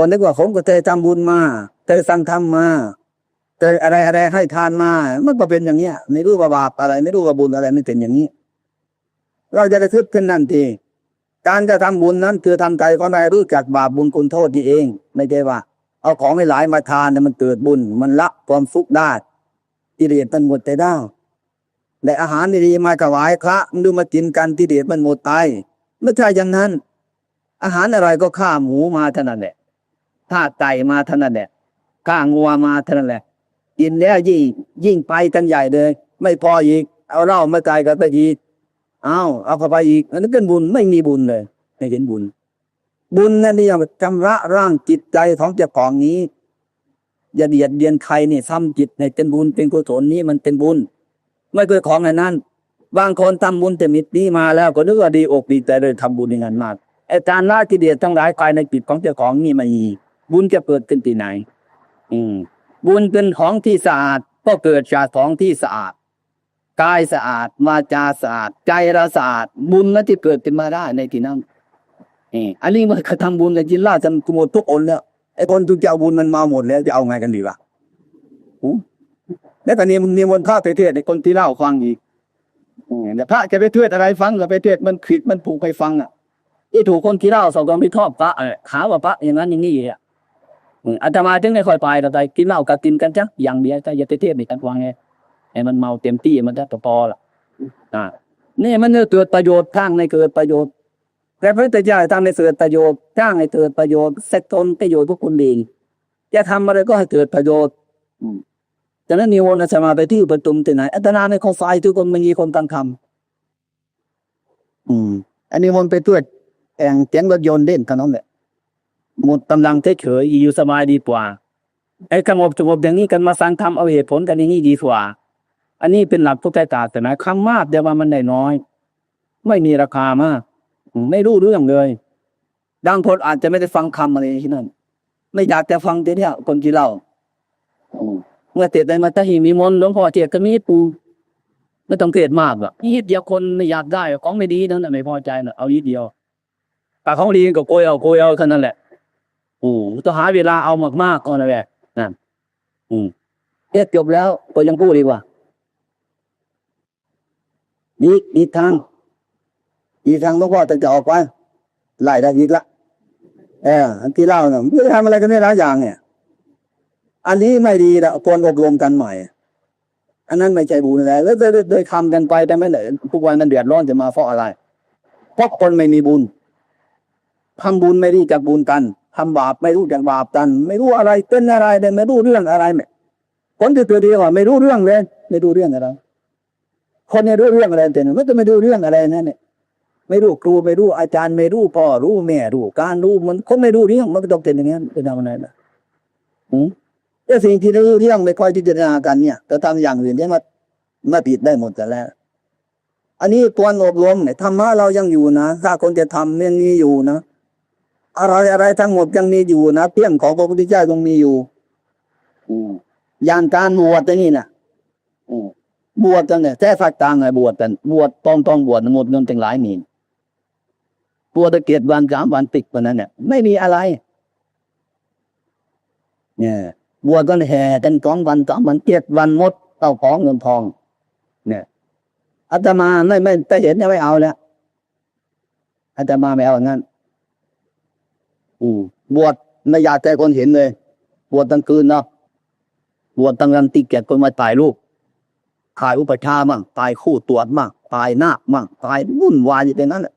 คนนึกว่าผมก็เคยทำบุญมาเคยสั่งทำมาเคยอะไรให้ทานมามันก็เป็นอย่างเงี้ยไม่รู้ว่าบาปอะไรไม่รู้ว่าบุญอะไรไม่เป็นอย่างนี้เราจะได้ทึกขึ้นนั่นทีการจะทำบุญนั้นคือทำใจก็ได้รู้จักบาปบุญคุณโทษที่เองไม่ใช่ว่าเอาของไม่หลายมาทานเนี่ยมันเกิดบุญมันละความทุกข์ได้กิเลสมันหมดไปได้แต่อาหารดีๆมาถวายพระมันดูมากินกันกิเลสมันหมดไปไม่ใช่อย่างนั้นอาหารอะไรก็ฆ่าหมูมาเท่านั้นแหละฆ่าไก่มาเท่านั้นแหละฆ่างัวมาเท่านั้นแหละกินแล้วยิ่งไปกันใหญ่เลยไม่พออีกเอาเหล้ามาไก่กันไปอีกเอาเข้าไปอีกอันนั้นเป็นบุญไม่มีบุญเลยไม่เห็นบุญบุญนั่นนี่ชำระร่างจิตใจของเจ้าของนี้อย่าเบียดเบียนใครนี่ซ้ำจิตในเป็นบุญเป็นกุศลนี้มันเป็นบุญไม่เคยของในนั้นบางคนทำบุญแต่มิตรนี้มาแล้วก็นึกว่าดีอกดีใจเลยทำบุญในงานมากไอ้การละกิเลสทั้งหลายภายในจิตของเจ้าของนี่ไม่มีบุญจะเกิดขึ้นที่ไหนบุญเป็นของที่สะอาดก็เกิดจากของที่สะอาดกายสะอาดวาจาสะอาดใจเราสะอาดบุญนั้นที่เกิดขึ้นมาได้ในที่นั้นอันนี้มันทำบุญกับจินล่าจนหมดทุกคนแล้วไอ้คนทุกเจ้าบุญมันมาหมดแล้วจะเอาไงกันดีวะแล้วตอนนี้มึงนิมนต์พระไปเทศน์ให้คนที่เล่าฟังอีกแต่พระจะไปเทศน์อะไรฟังก็ไปเทศน์มันผิดมันผูกให้ฟังที่ถูกคนที่เล่าสองคนไม่ชอบพระขาว่าพระอย่างนั้นอย่างนี้อาตมาถึงไม่ค่อยไปแต่กินเหล้ากับกินกันจ้ะอย่างเดียวแต่อย่าไปเทศน์ในกันฟังไงไอ้มันเมาเต็มที่มันจะพอละนี่มันเกิดประโยชน์ทางในเกิดประโยชน์แต่พระพุทธเจ้าทำในเกิดประโยชน์สร้างให้เกิดประโยชน์เสร็จตนประโยชน์พวกคุณเองจะทำอะไรก็ให้เกิดประโยชน์จากนั้นนิวรณ์อาตมาไปที่ประตุมที่ไหนอาตมาไม่เข้าไฟทุกคนมันมีคนตั้งคำอันนี้วนไปตรวจแองเสียงรถยนต์เด่นขนาดนั้นแหละหมดกำลังเฉยๆอยู่สบายดีกว่าไอ้สงบอย่างนี้กันมาสร้างทำเอาเหตุผลกันอย่างนี้ดีกว่าอันนี้เป็นหลักพุทธศาสนาคำมากแต่ว่ามันได้น้อยไม่มีราคามากไม่รู้เรื่องเลยบางคนอาจจะไม่ได้ฟังคำอะไรที่นั่นไม่อยากจะฟังแต่เนี่ยคนที่เล่าเมื่อเทศน์ในมัตหิมีมนต์หลวงพ่อเทศน์ก็มีปูไม่ต้องเทศน์มากหรอกนิดเดียวคนไม่อยากได้ของไม่ดีนั่นไม่พอใจนะเอานิดเดียวแต่ของดีก็โกยเอาแค่นั้นแหละต้องหาเวลาเอามากๆก็นั่นแหละนั่นเทศน์จบแล้วก็ยังพูดดีกว่าอีกทางหลวงพ่อจะออกไปไล่ได้อีกละที่เล่าเนี่ยไม่ได้ทำอะไรกันได้หลายอย่างเนี่ยอันนี้ไม่ดีละควรอบรมกันใหม่อันนั้นไม่ใช่บุญอะไรแล้วโดยทำกันไปแต่ไม่ได้ทุกวันมันเดือดร้อนจะมาเพราะอะไรเพราะคนไม่มีบุญทำบุญไม่รู้จักบุญกันทำบาปไม่รู้จักบาปกันไม่รู้อะไรเป็นอะไรเลยไม่รู้เรื่องอะไรเนี่ยคนที่ตัวดีกว่าไม่รู้เรื่องเลยไม่รู้เรื่องอะไรคนไม่รู้เรื่องอะไรแต่ไม่ต้องไม่รู้เรื่องอะไรนั่นเนี่ยไม่รู้ครูไม่รู้อาจารย์ไม่รู้พ่อรู้แม่รู้การรู้มันคนไม่รู้เรื่องมันก็ต้องเป็นอย่างนั้นจะทำอะไรล่ะแต่สิ่งที่รู้เรื่องไม่ค่อยพิจารณากันเนี่ยแต่ทำอย่างอื่นเนี่ยมาผิดได้หมดแต่แล้วอันนี้ตัวอบรมเนี่ยธรรมะเรายังอยู่นะถ้าคนจะทำยังมีอยู่นะอะไรทั้งหมดยังมีอยู่นะเพียงของพระพุทธเจ้ายังมีอยู่อย่างการบวชนี่นะบวชกันเนี่ยแท้ฝักต่างไงบวชกันบวชต้องบวชหมดเงินตั้งหลายหมื่นบวชเกียรติวัน3 วันติดวันนั้นเนี่ยไม่มีอะไรเนี่ยบวชกันแห่กัน2 วัน3 วัน7 วันหมดเต้าของเงินทองเนี่ยอาตมาไม่แต่เห็นเนี่ยไม่เอาแล้วอาตมาไม่เอาอย่างนั้นบวชไม่อยากใจคนเห็นเลยบวชตั้งคืนเนาะบวชตั้งวันติเกียรติคนมาถ่ายรูปถ่ายอุปชามั่งถ่ายคู่ตรวจมั่งถ่ายนาคมั่งถ่ายวุ่นวายอยู่ในนั้น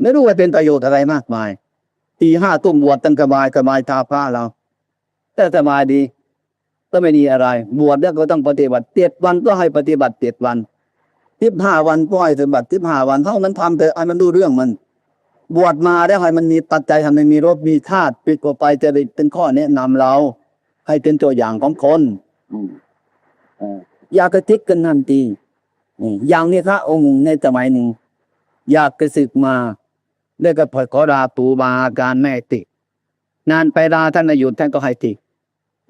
ไม่รู้ว่าเป็นประโยชน์อะไรมากมายตี5 ทุ่มบวชตั้งสบายทาผ้าเราแต่สบายดีก็ไม่มีอะไรบวชแล้วก็ต้องปฏิบัติ7 วันก็ให้ปฏิบัติ7 วัน15 วันก็ให้ปฏิบัติ15 วันเท่านั้นทำแต่อันมันดูเรื่องมันบวชมาแล้วให้มันมีปัจจัยทำให้มีรสมีธาตุปิดก็ไปจะเป็นข้อแนะนำเราให้เป็นตัวอย่างของคนอยากกระติกกันนั่นดีอย่างนี้พระองค์ในสมัยหนึ่งอยากกระสึกมาแล้วก็ขอลาตูบาการแม่ติดนานไปลาท่านหยุดท่านก็ให้ติด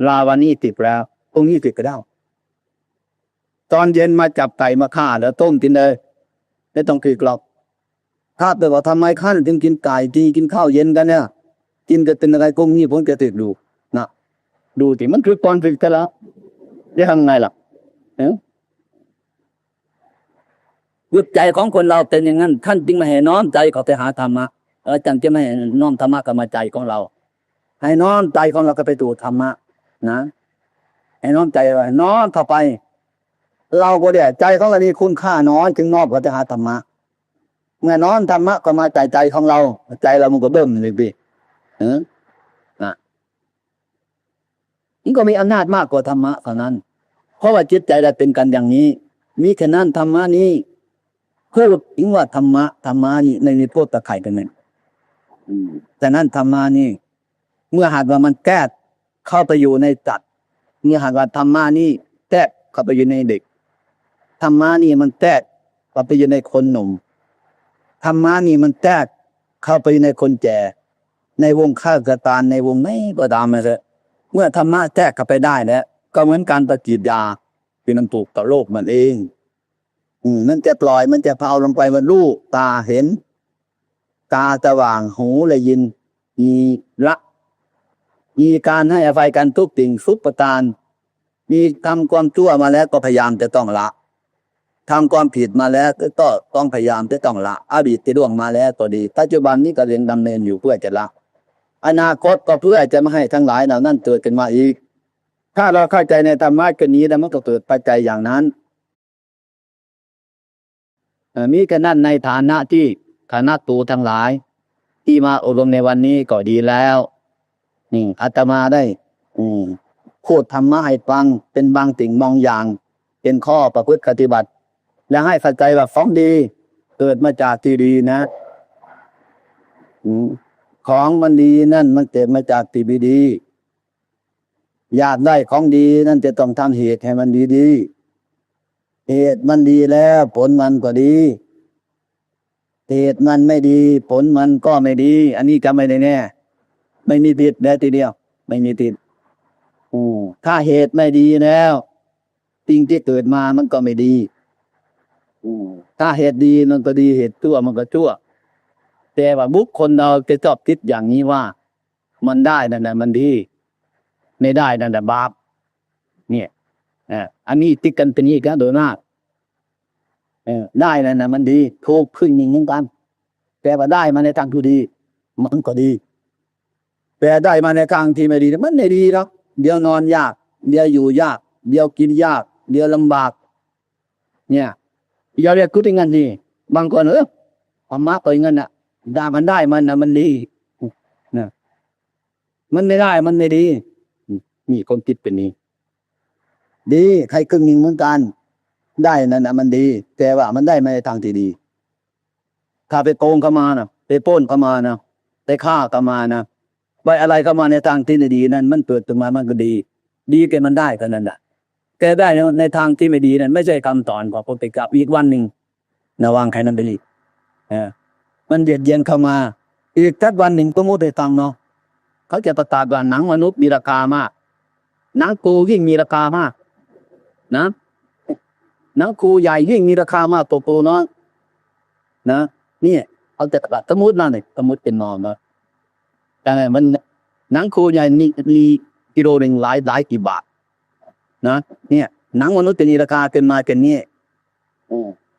ลาวันนี้ติดแล้วองค์นี้ติดก็ได้ตอนเย็นมาจับไก่มาฆ่าแล้วต้มกินเลยไม่ต้องคือกรอกถ้าแต่ว่าทำไมขั้นถึงกินไก่ดีกินข้าวเย็นกันเนี่ย กินจะเป็นอะไรก็มีผลกระติดดูนะดูที่มันคือความผิดกันแล้วจะทำไงล่ะวิใจของคนเราเป็นอย่างนั้นท่านจึงไม่ให้น้อมใจเขาไปหาธรรมะจังจะไม่ให้น้อมธรรมะกับมาใจของเราให้น้อมใจของเราก็ไปดูธรรมะนะให้น้อมใจไว้น้อมเข้าไปเราก็ได้ใจของเรานี่คุณค่าน้อยจึงน้อมเขาไปหาธรรมะเมื่อน้อมธรรมะก็มาใจของเราใจเรามันก็เบิ่มเลยพี่นะมันก็มีอำนาจมากกว่าธรรมะเท่านั้นเพราะว่าจิตใจเราเป็นกันอย่างนี้มีแค่นั้นธรรมะนี้เพื่ออิงว่าธรรมะนี่ในโพธิตะไคร่กันนั้นแต่นั้นธรรมะนี่เมื่อหากว่ามันแก้เข้าไปอยู่ในจัดเมื่อหากว่าธรรมะนี่แก้เข้าไปอยู่ในเด็กธรรมะนี่มันแก้เข้าไปอยู่ในคนหนุ่มธรรมะนี่มันแก้เข้าไปในคนแก่ในวงข้ากระตานในวงไม่ก็ตามมาเถอะเมื่อธรรมะแก้เข้าไปได้แล้วก็เหมือนการตะกีดยาเป็นน้ำถูกต่อโลกมันเองมันจะปล่อยมันจะเผาลงไปมันรู้ตาเห็นตาสว่างหูได้ยินมีการให้อภัยกันทุกสิ่งทุกประการมีทำความชั่วมาแล้วก็พยายามจะต้องละทำความผิดมาแล้วก็ต้องพยายามจะต้องละอดีตที่ล่วงมาแล้วก็ดีปัจจุบันนี้ก็ยังดำเนินอยู่เพื่อจะละอนาคตก็เพื่อจะไม่ให้ทั้งหลายเหล่านั้นเกิดขึ้นมาอีกถ้าเราเข้าใจในธรรมะกันนี้แล้วมันก็เกิดปัจจัยอย่างนั้นมีแค่นั้นในฐานะที่คณะตูทั้งหลายที่มาอบรมในวันนี้ก็ดีแล้วอาตมาได้พูดธรรมะให้ฟังเป็นบางสิ่งบางอย่างเป็นข้อประพฤติปฏิบัติและให้เข้าใจว่าของดีเกิดมาจากที่ดีนะของมันดีนั่นมันเกิดมาจากที่ดีอยากได้ของดีนั่นจะต้องทำเหตุให้มันดีเหตุมันดีแล้วผลมันก็ดีเหตุมันไม่ดีผลมันก็ไม่ดีอันนี้จำไม่ได้แน่ไม่มีผิดแม้ทีเดียวไม่มีผิดถ้าเหตุไม่ดีแล้วสิ่งที่เกิดมามันก็ไม่ดีถ้าเหตุดีมันก็ดีเหตุชั่วมันก็ชั่วแต่ว่าบุคคลเราจะชอบคิดอย่างนี้ว่ามันได้นั่นแหละมันดีไม่ได้นั่นแหละบาปเนี่ยอันนี้ติดกันเป็นอย่างนี้กันโดยมากได้นั่นนะมันดีถูกพึ่งอย่างนี้กันแต่ว่าได้มาในทางที่ดีมันก็ดีแต่ได้มาในทางที่ไม่ดีมันไม่ดีหรอกเดี๋ยวนอนยากเดี๋ยวอยู่ยากเดี๋ยวกินยากเดี๋ยวลำบากเนี่ยอย่าเรียกกูถึงงั้นนี่บางคนธรรมะก็อย่างนั้นน่ะได้มันได้มันน่ะมันดีนะมันไม่ได้มันไม่ดีมีคนคิดเป็นนี้ดีใครครึ่งหนึ่งเหมือนกันได้นั่นน่ะมันดีแต่ว่ามันได้มาในทางที่ดีถ้าไปโกงเข้ามานะไปปล้นเข้ามานะไปฆ่าเข้ามานะไปอะไรเข้ามาในทางที่ไม่ดีนั่นมันเกิดขึ้นมามันก็ดีแกมันได้เท่านั้นแหละแกได้ในทางที่ไม่ดีนั่นไม่ใช่คำสอนของพระพุทธเจ้าอีกวันหนึ่งระวังใครนั้นไปอีกมันเบียดเบียนเข้ามาอีกทัดวันหนึ่งก็มุดได้ตังเนาะเขาจะประกาศว่าหนังมนุษย์มีราคามากหนังกูยิ่งมีราคามากนะหนังกูใหญ่ยิ่งมีราคามากตัวกูเนาะนะนี่เอาแต่ประกาศสมมตินั่นเลยสมมติเป็นนอนนะแต่มันหนังกูใหญ่มีกิโลหนึ่งหลายกี่บาทนะเนี่ยหนังมนุษย์จะมีราคาเป็นมาเป็นนี่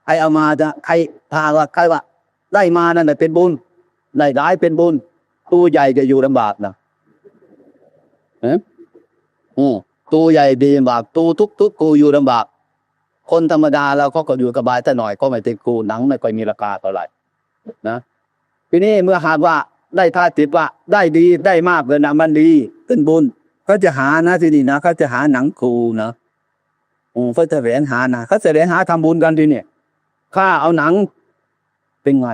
ใครเอามาจะใครพาว่าใครว่าได้มานั่นแหละเป็นบุญได้หลายเป็นบุญตัวใหญ่จะอยู่ลำบากนะตัวใหญ่ดีลำบากตัวทุกกูอยู่ลำบากคนธรรมดาเราก็อยู่สบายแต่หน่อยก็ไม่ติดกูหนังไม่ค่อยมีราคาเท่าไหร่นะทีนี้เมื่อหากว่าได้ท่าติดว่าได้ดีได้มากเลยนะมันดีเป็นบุญเขาจะหานะทีนี้นะเขาจะหาหนังครูนะเขาจะแสวงหานะเขาแสวงหาทำบุญกันทีนี้ข้าเอาหนังเป็นไง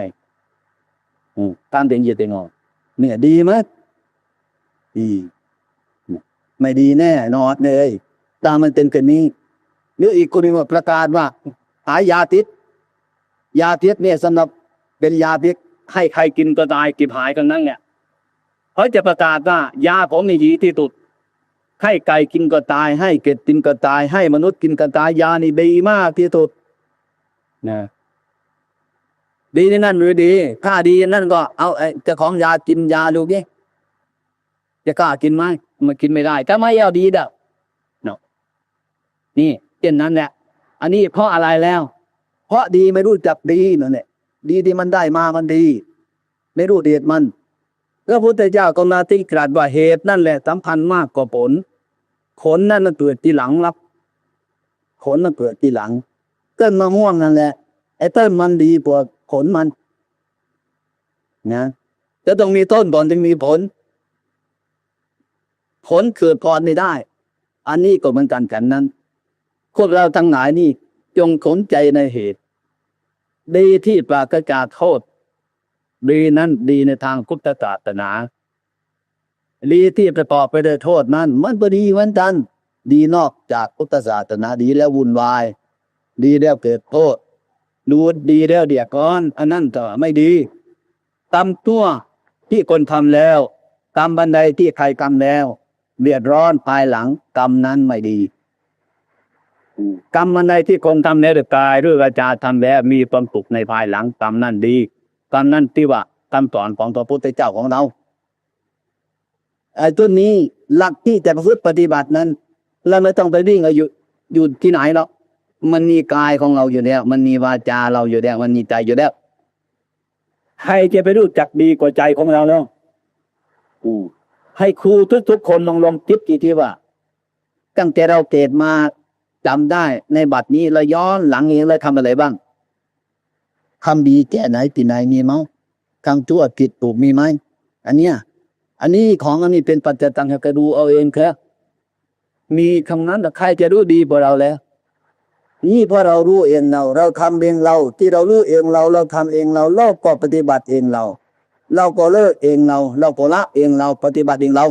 ตามเตียงเยียดเตียงงอเนี่ยดีไหมดีไม่ดีแน่นอนเลยตามมันเป็นกันนี้หรืออีกคนนึงประกาศว่าหายาติดเนี่ยสำหรับเป็นยาพิษให้ใครกินก็ตายกิบหายกันนั่งเนี่ยเขาจะประกาศว่ายาผมนี่ดีที่สุดให้ไก่กินก็ตายให้เกล็ดกินก็ตายให้มนุษย์กินก็ตายยานี่ดีมากที่สุดนะดีนี่นั่นหรือดีถ้าดีนั่นก็เอาเจ้าของยากินยาดูดิ จะกล้ากินไหมมันกินไม่ได้ถ้าไม่เอาดีเด้อเนาะนี่เช่นนั้นแหละอันนี้เพราะอะไรแล้ว เพราะดีไม่รู้จักดีนั่นแหละดีที่มันได้มามันดีไม่รู้เหตุมันพระพุทธเจ้าก็มาที่ตรัสว่าเหตุนั่นแหละสำคัญมากกว่าผลผลนั่นมันเกิดทีหลังรับผลมันเกิดทีหลังต้นมะม่วงนั่นแหละไอ้ต้นมันดีกว่าผลมันนะจะต้องมีต้นก่อนจึงมีผลผลเกิดก่อนไม่ได้อันนี้ก็เหมือนกันกันนั้นพวกเราทั้งหลายนี่จงสนใจในเหตุดีที่ปราศจากโทษดีนั้นดีในทางพุทธศาสนาดีที่ประกอบไปด้วยโทษนั้นมันก็ดีเหมือนกันดีนอกจากพุทธศาสนาดีแล้ววุ่นวายดีแล้วเกิดโทษดูดีแล้วเดือดร้อนอันนั้นต่อไม่ดีกรรมตัวที่คนทำแล้วกรรมบันไดที่ใครกรรมแล้วเดือดร้อนภายหลังกรรมนั้นไม่ดีกรรมบันไดที่คนทำแล้วกายหรือวาจาทำแล้วมีความสุขในภายหลังกรรมนั้นดีกรรมนั้นที่ว่าคำสอนของพระพุทธเจ้าของเราไอ้ตัวนี้หลักที่จะประพฤติปฏิบัตินั้นเราไม่ต้องไปวิ่งอยู่ที่ไหนหรอกมันมีกายของเราอยู่แล้วมันมีวาจาเราอยู่แล้วมันมีใจอยู่แล้วใครจะไปรู้จักดีกว่าใจของเราแล้วให้ครูทุกคนลองคิดกี่ทีว่าตั้งแต่เราเกิดมาจำได้ในบัดนี้เราย้อนหลังเองเราทำอะไรบ้างทำดีแก่ไหนที่ไหนมีมั้งทำชั่วผิดถูกมีไหมอันนี้ของอันนี้เป็นปัจจัยต่างๆก็ดูเอาเองครับมีคำนั้นแต่ใครจะรู้ดีกว่าเราแล้วนี่เพราะเรารู้เองเราทำเองเราที่เรารู้เองเราทำเองเราก็ปฏิบัติเองเราก็เลิกเองเราก็ละเองเราปฏิบัติเองเรา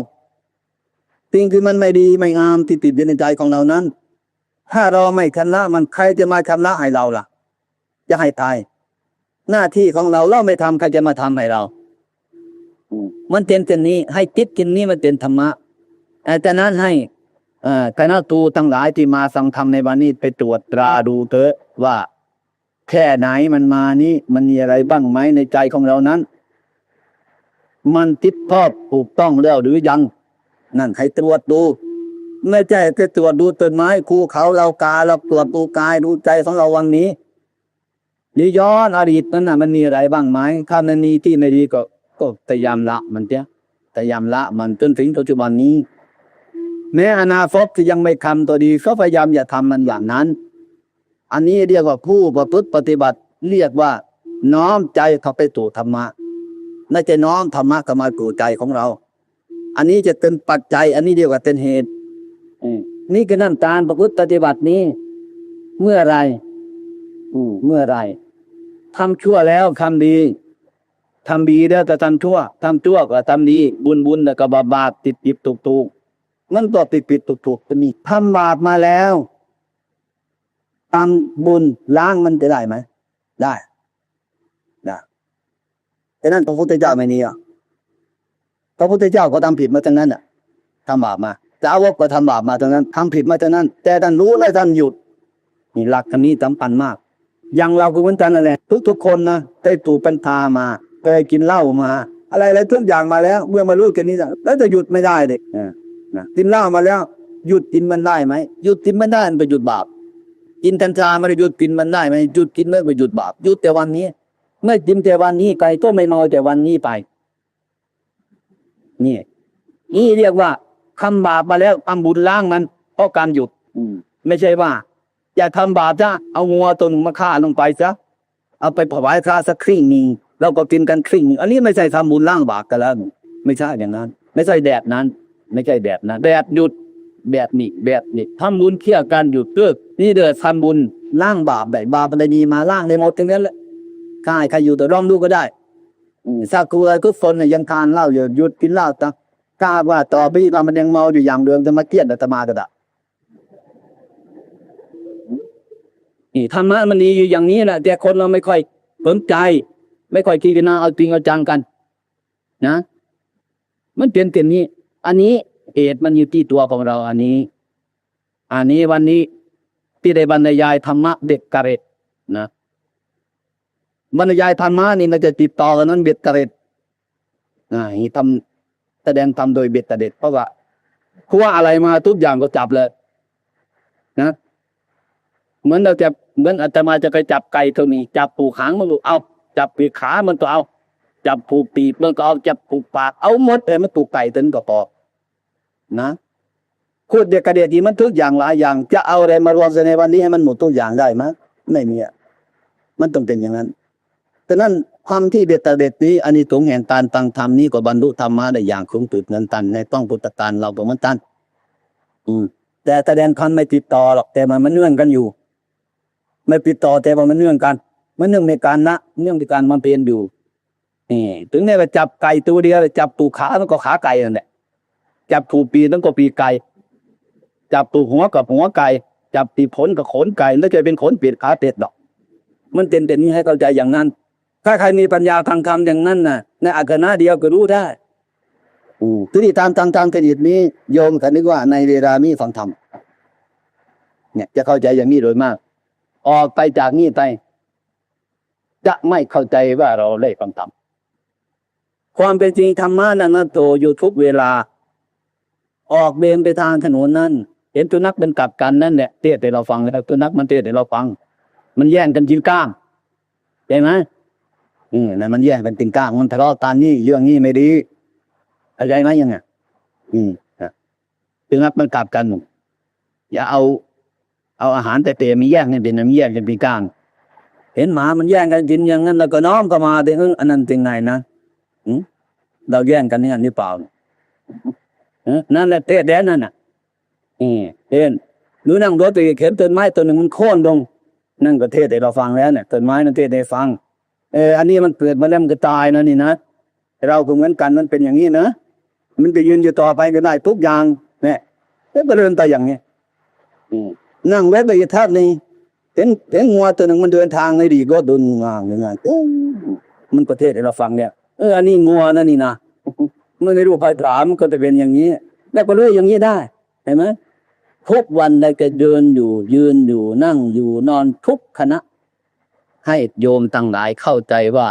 สิ่งที่มันไม่ดีไม่งามที่ติดอยู่ในใจของเรานั้นถ้าเราไม่ชำระมันใครจะมาชำระให้เราล่ะจะให้ตายหน้าที่ของเราไม่ทำใครจะมาทำให้เรามันเป็นเช่นนี้ให้จิตกินนี้มันเป็นธรรมะแต่นั้นให้คณะตูทั้งหลายที่มาฟังธรรมในวันนี้ไปตรวจตราดูเถอะว่าแค่ไหนมันมานี้มันมีอะไรบ้างไหมในใจของเรานั้นมันติดชอบถูกต้องแล้วหรือยังนั่นให้ตรวจดูไม่ใช่แค่ตรวจดูต้นไม้ภูเขาเรากาเราตรวจดูกายดูใจของเราวันนี้นี่ย้อนอดีตนั้นมันมีอะไรบ้างไหมถ้ามันมีที่ไม่ดีก็พยายามละมันพยายามละมันจนถึงปัจจุบันนี้แม้อนาคตที่ยังไม่ทำตัวดีก็พยายามอย่าทำมันอย่างนั้นอันนี้เรียกว่าผู้ประพฤติปฏิบัติเรียกว่าน้อมใจเข้าไปสู่ธรรมะน่าจะน้อมธรรมะเข้ามาสู่ใจของเราอันนี้จะเป็นปัจจัยอันนี้เรียกว่าเป็นเหตุนี่คือน้ำตาลประพฤติปฏิบัตินี้เมื่อไรทำชั่วแล้วทำดีทำดีแล้วแต่ทำชั่วก็ทำดีบุญแล้วก็บาปติดถูกมันตัวผิดถูกจะมีทำบาปมาแล้วทำบุญล้างมันจะได้ไหมได้แต่นั้นพระพุทธเจ้าไม่นี่พระพุทธเจ้าก็ทำผิดมาทั้งนั้นทำบาปมาสาวกก็ทำบาปมาทั้งนั้นทำผิดมาทั้งนั้นแต่ท่านรู้และท่านหยุดนี่หลักอันนี้สำคัญมากอย่างเราก็เหมือนกันนั่นแหละทุกคนนะได้ถูกเป็นทามาเคยกินเหล้ามาอะไรทุกอย่างมาแล้วเมื่อมารู้กันนี้แล้วจะหยุดไม่ได้เด็กกินเหล้ามาแล้วหยุดกินมันได้ไหมหยุดกินมันได้มันไปหยุดบาปกินกัญชาไม่ได้หยุดกินมันได้ไหมหยุดกินไม่ไปหยุดบาปหยุดแต่วันนี้เมื่อกินแต่วันนี้ไก่ก็ไม่น้อยแต่วันนี้ไปนี่เรียกว่าทำบาปมาแล้วทำบุญล้างมันเพราะการหยุดไม่ใช่ว่าอย่าทำบาปซะเอางัวตัวหนึ่งมาฆ่าลงไปซะเอาไปถวายพระสักครึ่งนึงเราก็กินกันครึ่งนึงอันนี้ไม่ใช่ทำบุญล้างบาปกันแล้วไม่ใช่อย่างนั้นไม่ใช่แบบนั้นไม่ใช่แบบนั้นแบบหยุดแบบนี้ทำบุญเที่ยวกันหยุดเพื่อนี่เดือดทำบุญล้างบาปแบบบาปอะไรดีมาล้างในหมดทั้งนั้นแหละใครอยู่แต่ลองดูก็ได้สักคนก็ฝนยังทานเหล้าอยู่หยุดกินเหล้าตั้งกล้าว่าต่อไปเรามันยังเมาอยู่อย่างเดิมจะมาเกลียดอาตมาก็ได้ธรรมะมันดีอยู่อย่างนี้แหละแต่คนเราไม่ค่อยสนใจไม่ค่อยคิดกันเอาจริงเอาจังกันนะมันเปลี่ยนเต็มนี้อันนี้เหตุมันอยู่ที่ตัวของเราอันนี้วันนี้ที่ได้บรรยายธรรมะเด็กกระเร็ดนะบรรยายธรรมะนี่เราจะติดต่อกันนั้นเบ็ดกระเร็ดท แสดงธรรมโดยเบ็ดเด็ดเพราะว่าอะไรมาทุกอย่างก็จับเลยนะเหมือนอาตมาจะไปจับไก่ตัวนี้จับผูกหางมันก็เอาจับปีกขามันก็เอาจับผูกปีกมันก็เอาจับผูกปากเอาหมดเลยมันถูกไก่ตึงก็พอนะพูดเดียกระเดียดมันทุกอย่างหลายอย่างจะเอาอะไรมารวมในวันนี้ให้มันหมดทุกอย่างได้มั้ยไม่มีมันต้องเป็นอย่างนั้นฉะนั้นความที่เบ็ดเด็ดนี้อันนี้สงส์แห่งการฟังธรรมนี้ก็บรรลุธรรมะได้อย่างคงตื่นเงินตันในต้องพุทธการเราก็เหมือนกันแต่แสดงคันไม่ติดต่อหรอกแต่มันเนื่องกันอยู่ไม่ติดต่อแต่ว่ามันเนื่องกันมันเนื่องในการนะเนื่องในการมันเป็นอยู่นี่ถึงเนี่ยไปจับไก่ตัวเดียวจับตูขามันก็ขาไก่นั่นแหละจับถูปีนั่นก็ปีไก่จับตูหัวกับหัวไก่จับตีขนกับขนไก่แล้วจะเป็นขนเป็ดขาเป็ดดอกมันเป็นนี้ให้เข้าใจอย่างนั้นถ้าใครมีปัญญาทางธรรมอย่างนั้นน่ะในอาการเดียวก็รู้ได้ทีนี้ตามทางคดีนี้โยมเขานึกว่าในเวลามีฟังธรรมเนี่ยจะเข้าใจอย่างนี้โดยมากออกไปจากนี้ไปจะไม่เข้าใจว่าเราได้ฟังธรรมความเป็นจริงธรรมะนั้นโตอยู่ทุกเวลาออกเบนไปทางถนนนั้นเห็นตัวนักเป็นกลับกันนั่นแหละเทศให้เราฟังแล้วตัวนักมันเทศให้เราฟังมันแย่งกันกินก้างใช่ไหมนั่นมันแย่งกันกินก้างมันทะเลาะกันนี่เรื่องนี้ไม่ดีเข้าใจไหมยังไงตัวนักมันกลับกันอย่าเอาอาหารแต่มีแย่งกันเป็นแย่งกันกินก้างเห็นหมามันแย่งกันกินอย่างนั้นแล้วก็น้อมเข้ามาแต่อันนั้นเป็นไงนะเราแย่งกันนี่หรือเปล่านั่นแหละเทศแดนนั่นน่ะเห็นหรือนั่งรถไปเข็นต้นไม้ต้นหนึ่งมันโค่นลงนั่นก็เทศให้เราฟังแล้วเนี่ยต้นไม้นั่นเทศให้ฟังอันนี้มันเกิดมาแล้วมันก็ตายนะนี่นะเราก็เหมือนกันมันเป็นอย่างนี้นะมันจะยืนอยู่ต่อไปก็ได้ทุกอย่างเนี่ยก็เดินไปอย่างนี้นั่งแวะไปอีกท่านี้เห็นงัวตัวหนึ่งมันเดินทางในดีก็โดนงางอย่างนั้นมันประเทศให้เราฟังเนี่ยอันนี้งัวนะนี่นะมันไม่รู้ภายถามก็จะเป็นอย่างนี้แล้วก็เลยอย่างนี้ได้เห็นไหมทุกวันได้ก็เดินอยู่ยืนอยู่นั่งอยู่นอนทุกขณะให้โยมทั้งหลายเข้าใจว่า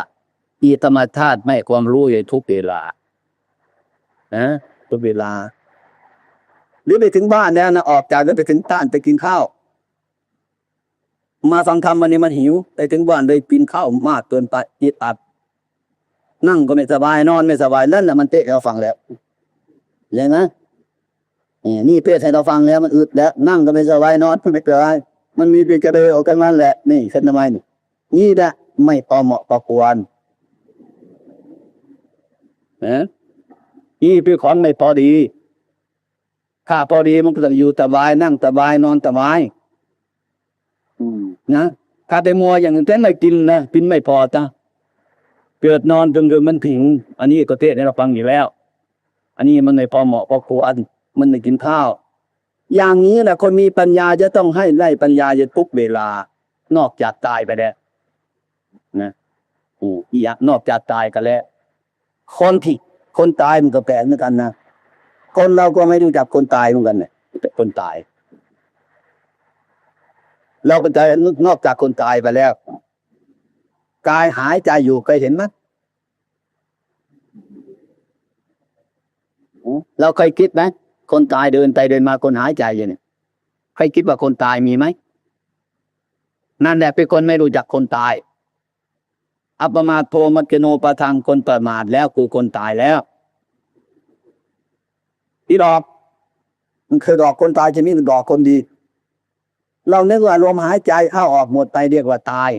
อีธรรมธาตุไม่ความรู้อยู่ทุกเวลาทุกเวลาหรือไปถึงบ้านแล้วนะออกจากแล้วไปถึงต้านไปกินข้าวมาฟังธรรมวันนี้มันหิวไปถึงบ้านเลยกินข้าวมากเกินไปจิตอับนั่งก็ไม่สบายนอนไม่สบายนั่นแหละมันเตะเราฟังแล้วเห็นไหมนี่เพื่อให้เราฟังแล้วมันอึดแล้วนั่งก็ไม่สบายนอนไม่สบายมันมีเป็นกระเดยออกกันมาแหละนี่เส้นทำไมนี่แหละไม่พอเหมาะพอควรนี่เป็นของไม่พอดีถ้าพอดีมันก็จะอยู่สบายนั่งสบายนอนสบายนะถ้าแต่มัวอย่างนั้นไม่กินนะกินไม่พอจ้ะเกิดนอนจนมันถึงอันนี้ก็เทศให้เราฟังอยู่แล้วอันนี้มันไม่พอเหมาะพอควรมันไม่กินข้าวอย่างนี้แหละคนมีปัญญาจะต้องให้ไล่ปัญญาจะทุกเวลานอกจากตายไปแล้วนะนอกจากตายกันแล้วคนตายมันก็แปลกเหมือนกันนะคนเราก็ไม่รู้จักคนตายเหมือนกันเนี่ยแต่คนตายเราก็จะนอกจากคนตายไปแล้วกายหายใจอยู่เคยเห็นไหมเราเคยคิดไหมคนตายเดินไปเดินมาคนหายใจอยู่เนี่ยใครคิดว่าคนตายมีไหมนั่นแหละเป็นคนไม่รู้จักคนตายอัปมาโทมัจโนปะทังคนประมาทแล้วคือคนตายแล้วที่ดอกมันคือดอกคนตายจะมีดอกคนดีเรานึกว่าลมหายใจเข้าออกหมดไปเรียกว่าตาย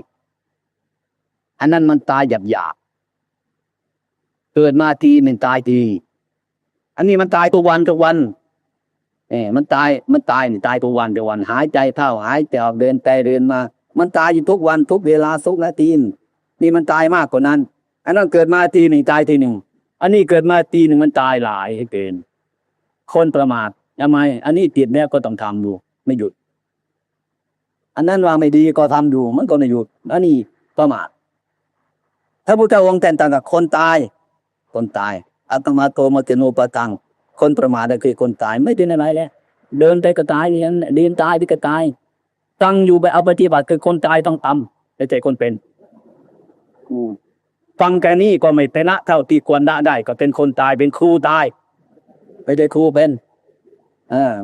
อันนั้นมันตายหยาบๆเกิดมาทีมันตายทีอันนี้มันตายทุกวันมันตายนี่ตายทุกวันหายใจเข้าหายใจออกเดินไปเดินมามันตายอยู่ทุกวันทุกเวลาทุกนาทีนี่มันตายมากกว่านั้นอันนั้นเกิดมาทีหนึ่งตายทีหนึ่งอันนี้เกิดมาทีหนึ่งมันตายหลายให้เกินคนประมาททำไมอันนี้ติดแล้วก็ต้องทำดูไม่หยุดอันนั้นว่าไม่ดีก็ทำดูมันก็ไม่หยุดอันนี้ประมาทถ้าพุทธองค์แต่งต่างกับคนตายอัตมาโตมัจโนปะทังคนประมาทก็คือคนตายไม่เป็นอะไรแล้วเดินไปก็ตายเดินตายไปก็ตายตั้งอยู่ไปเอาปฏิบัติคือคนตายต้องทำไม่ใช่คนเป็นฟังแค่นี้ก็ไม่เป็นละเท่าที่ควรได้ก็เป็นคนตายเป็นครูตาย ไม่ได้ครูเป็น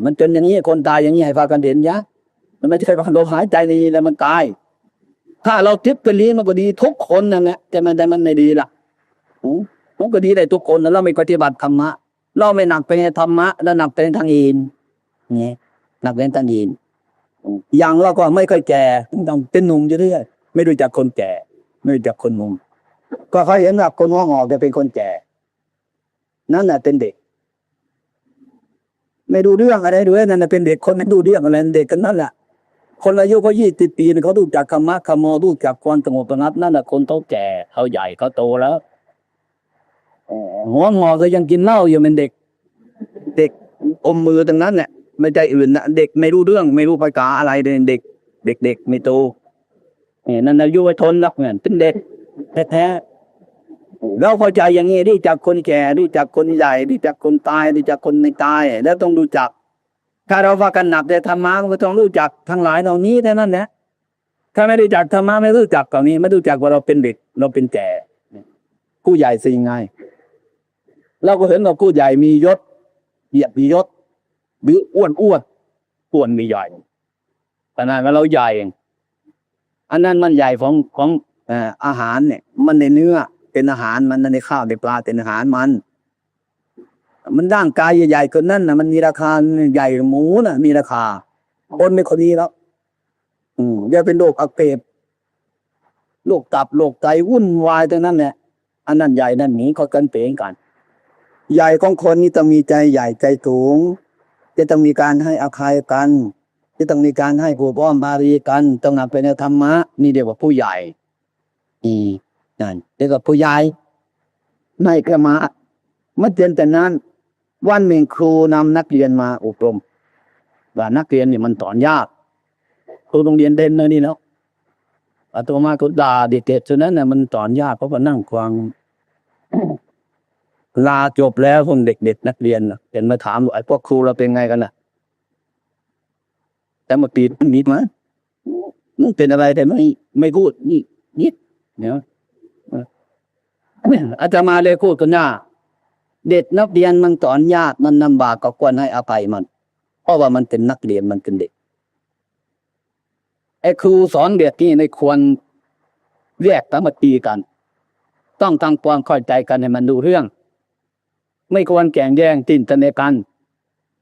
มันจนอย่างนี้คนตายอย่างนี้ให้พากันเห็นยะมันไม่ใช่ว่าลมหายใจในแล้วมันตายถ้าเราทิพย์ไปลี้มันก็ดีทุกคนนั่นแหละแต่มันไม่ดีล่ะมันก็ดีได้ทุกคนแล้วเราไม่ปฏิบัติธรรมะเราไม่หนักไปในธรรมะแล้วหนักไปในทางอินเนี่ยหนักไปในทางอินอย่างเราก็ไม่ค่อยแก่ต้องเป็นหนุ่มอยู่เรื่อยไม่รู้จักคนแก่ไม่รู้จักคนหนุ่มก็เขาเห็นว่าคนหัวงอกจะเป็นคนแก่นั่นแหละเป็นเด็กไม่ดูเรื่องอะไรด้วยนั่นแหละเป็นเด็กคนไม่ดูเรื่องอะไรเด็กกันนั่นแหละคนอายุเขา20 ปีเขาดูจากคำมะคำโมดูจากความสงบระงับนั่นแหละคนเขาแก่เขาใหญ่เขาโตแล้วหัวงอกก็ยังกินเหล้าอยู่เป็นเด็กเด็กอมมือตรงนั้นแหละไม่ใจอื่นนะเด็กไม่รู้เรื่องไม่รู้ภาษาอะไรเลยเด็กเด็กไม่โตนั่นอายุไว้ทนรักเหมือนเป็นเด็กแท้ๆเราเข้าใจอย่างนี้รู้จักคนแก่รู้จักคนใหญ่รู้จักคนตายรู้จักคนไม่ตายแล้วต้องรู้จักถ้าเราว่ากันหนักแต่ธรรมะก็ต้องรู้จักทั้งหลายเหล่านี้เท่านั้นแหละถ้าไม่รู้จักธรรมะไม่รู้จักตรงนี้ไม่รู้จักว่าเราเป็นเด็กเราเป็นแก่ผู้ใหญ่สิยังไงเราก็เห็นว่าผู้ใหญ่มียศเหยียดมียศหรืออ้วนมีใหญ่ขนาดว่าเราใหญ่อันนั้นมันใหญ่ของอาหารเนี่ยมันในเนื้อเป็นอาหารมันในข้าวในปลาเป็นอาหารมันร่างกายใหญ่ๆคนนั้นนะมันมีราคาใหญ่หมูน่ะมีราคาคนไม่คนนี้แล้วจะเป็นโรคอักเสบโรคตับโรคไตวุ่นวายทั้งนั้นแหละอันนั้นใหญ่นั่นหนีเขากันเปงกันใหญ่ของคนนี่ต้องมีใจใหญ่ใจสูงจะต้องมีการให้อภัยกันจะต้องมีการให้ผู้ป้อมอารีกันต้องนำไปในธรรมะนี่เรียกว่าผู้ใหญ่นั่นเรียกว่าผู้ใหญ่ไม่ก็มาเตือนแต่นั้นวันหนึ่งครูนำนักเรียนมาอบรมว่านักเรียนนี่มันสอนยากครูโรงเรียนเด่นเลยนี่แล้วอาตมาก็ด่าเด็กๆฉะนั้นน่ะมันสอนยากเพราะว่านั่งฟังลาจบแล้วพวกเด็กๆนักเรียนเห็นมาถามว่าไอ้พวกครูเราเป็นไงกันน่ะแต่มาปีนิดมั้ยมึงเป็นอะไรแต่ไม่พูดนี่นิดเนี่ยอาตมาเลยพูดกันหน้าเด็กนักเรียนมันสอนยากมันลำบากก็ควรให้อภัยมันเพราะว่ามันเป็นนักเรียนมันเป็นเด็กไอ้ครูสอนเด็กนี่ในควรแยกสามัคคีกันต้องทำความเข้าใจกันให้มันดูเรื่องไม่ควรแข่งแย่งติ่นตะเนกัน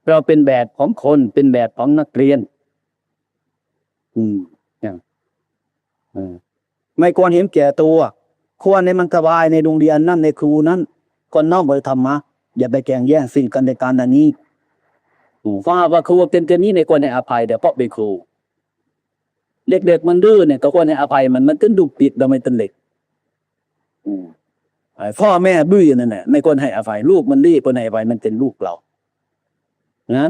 เราเป็นแบบของคนเป็นแบบของนักเรียนไม่ควรเห็นแก่ตัวควรในมันสบายในโรงเรียนนั่นในครูนั้นคนนอกบริธรรมะอย่าไปแข่งแย่งสิ่งกันในการนี้ว่าครูเป็นนี้ในควรในอภัยแต่เพราะเป็นครูเด็กๆมันดื้อเนี่ยก็ควรในอภัยมันตึ้งดุปิดเราไม่ตึ้งเด็กพ่อแม่บื้อนั่นแหละไม่ควรให้อภัยลูกมันดื้อควรให้อภัยมันเป็นลูกเรานะ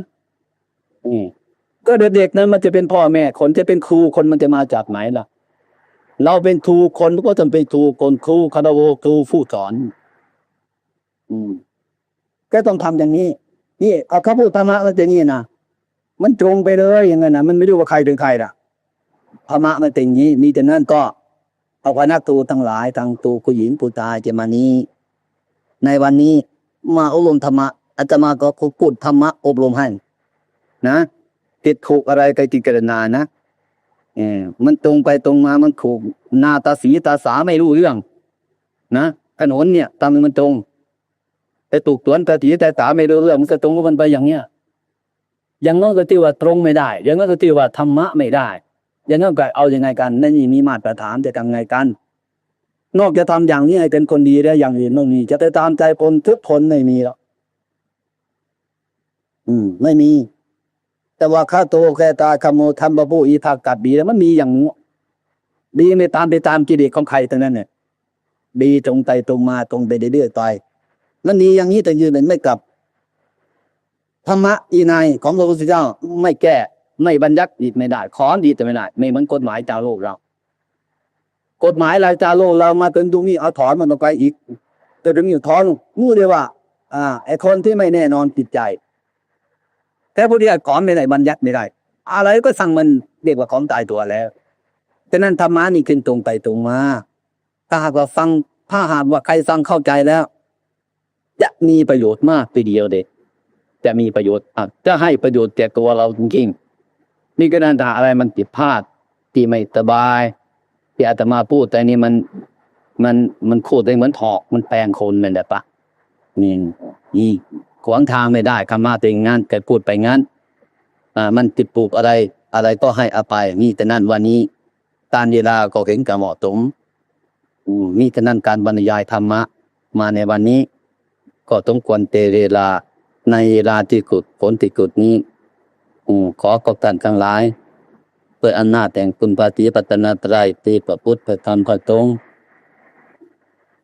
ก็เด็กๆนั้นมันจะเป็นพ่อแม่คนจะเป็นครูคนมันจะมาจากไหนล่ะเราเป็นครูคนก็ต้องเป็นครูคนครูคารวะครูผู้สอนก็ต้องทำอย่างนี้นี่เอาเขาพูดธรรมะมันจะนี่นะมันตรงไปเลยอย่างนั้นนะมันไม่รู้ว่าใครถึงใครล่ะธรรมะมันเป็นอย่างนี้มีแต่นั้นก็เอาคณะตูทั้งหลายทั้งตูผู้หญิงผู้ชายจะมานี้ในวันนี้มาอบรมธรรมะอาตมาก็พูดธรรมะอบรมให้นะติดถูกอะไรไปติดกระนานะมันตรงไปตรงมามันถูกหน้าตาสีตาสาไม่รู้เรื่องนะถนนเนี่ยตามมันตรงแต่ถูกตวนตาสีตาสาไม่รู้เรื่องมันก็ตรงกับมันไปอย่างเนี้ยอย่างนั้นก็ที่ว่าตรงไม่ได้อย่างนั้นก็ที่ว่าธรรมะไม่ได้อย่างนั้นก็เอายังไงกันนั่นนี่มีมาตรฐานจะทำไงกันนอกจากทำอย่างนี้ให้เป็นคนดีแล้วอย่างอื่นไม่มีจะไปตามใจคนทุกคนไม่มีหรอกไม่มีแต่ว่าข้าโตแค่ตาขโมทำบะบูอีทากัดบีแล้วมันมีอย่างดีไม่ตามไปตามกิเลสของใครทั้งนั้นเนี่ยดีตรงไปตรงมาตรงไปเรื่อยๆไปนั่นดีอย่างนี้แต่ยืนไม่กลับธรรมะอีนายของพระพุทธเจ้าไม่แก้ไม่บัญญัติดีไม่ได้ขอดีแต่ไม่ได้ไม่เหมือนกฎหมายเจ้าโลกเรากฎหมายรายเจ้าโลกเรามาถึงตรงนี้เอาถอนมันออกไปอีกแต่ถึงอยู่ถอนรู้เลยว่าไอ้คนที่ไม่แน่นอนจิตใจแต่ผู้ที่ก่อนไม่ได้บัญญัติไม่ได้อะไรก็สั่งมันเรียกว่าของตายตัวแล้วฉะนั้นธรรมะนี่ขึ้นตรงไปตรงมาถ้าหากว่าฟังถ้าหากว่าใครฟังเข้าใจแล้วจะมีประโยชน์มากทีเดียวเด็ก จะมีประโยชน์จะให้ประโยชน์แก่ตัวเราจริงๆนี่ก็นั่นถ้าอะไรมันผิดพลาดที่ไม่สบายที่อาตมาพูดแต่นี่มันพูดได้เหมือนถอกมันแปลงคนนั่นแหละปะนี่ขวางทางไม่ได้คำว่าเป็นงั้นแกพูดไปงั้นมันติดปลูกอะไรก็ให้อภัยนี่แต่นั่นวันนี้การเวลาก็เห็นกับเหมาะสมนี่แต่นั่นการบรรยายธรรมะมาในวันนี้ก็ต้องควรเตเวลาในเวลาที่กุดผลที่กุดนี้ขอกับท่านทั้งหลายเพื่ออำนาจแห่งคุณพระศรีรัตนตรัยที่พระพุทธพระธรรมพระสงฆ์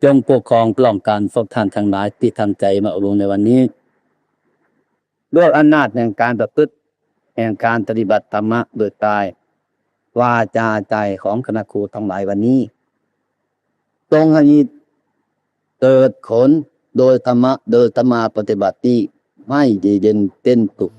จงปกครองปล้องการพวกท่านทั้งหลายที่ทำใจมาอบรมในวันนี้ด้วยอำนาจแห่งการประพฤติแห่งการปฏิบัติธรรมะโดยกายวาจาใจของคณะครูทั้งหลายวันนี้จงให้เกิดผลโดยธรรมะโดยธรรมาปฏิบัติที่ไม่ดีเด่นเต้นตุก